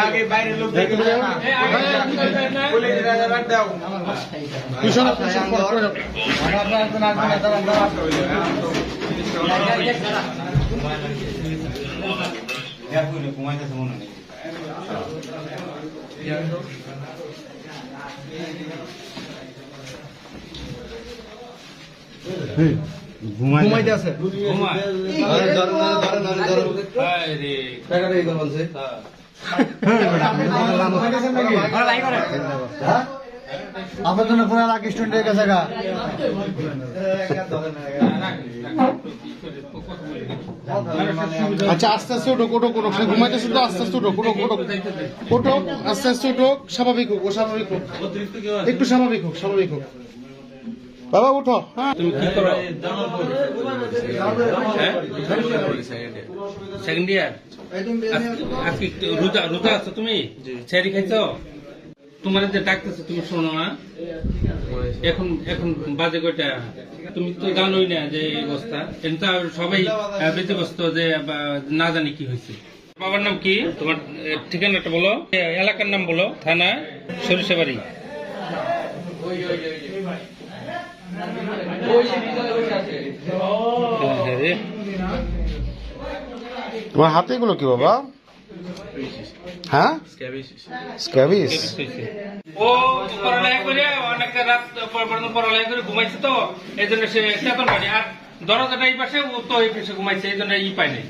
आगे বাইরে লোক দেখে না পুলিশ রাজা রাখ দাও পিছনে পিছনে করে ঘুমাইতে আছে আপনার জন্য পুরো লাখ স্টুডেন্টের কাছে আচ্ছা আস্তে আস্তে ওঠো ওঠো ওঠো ঘুমাইতেছো তো আস্তে আস্তে ওঠো ওঠো ওঠো ওঠো আস্তে আস্তে ওঠো স্বাভাবিক হোক ও স্বাভাবিক হোক একটু স্বাভাবিক হোক স্বাভাবিক হোক বাবা উঠো। হ্যাঁ তুমি কি করো? Second year. আজকে রোজা রোজা আছো তুমি? ছেড়ি খাইছো? তোমার যে ডাকতেছো তুমি শোনো না? এখন এখন বাজে কয়টা? তুমি তো জানোই না যে এই অবস্থা। কিন্তু সবাই ব্যতিব্যস্ত যে না জানি কি হয়েছে। বাবার নাম কি? তোমার ঠিকানাটা বলো, এলাকার নাম বলো। থানা সরিষাবাড়ি। তোমার হাতে এগুলো কি বাবা? হ্যাঁ স্ক্যাবিস। ও পড়ালেখা করে অনেক রাত পর্যন্ত পড়ালেখা করে ঘুমাইছে তো এই জন্য সে চেতন পায়নি। আর দরজাটা এই পাশে ও তো এই পাশে ঘুমাইছে এই জন্য ই পায় নাই।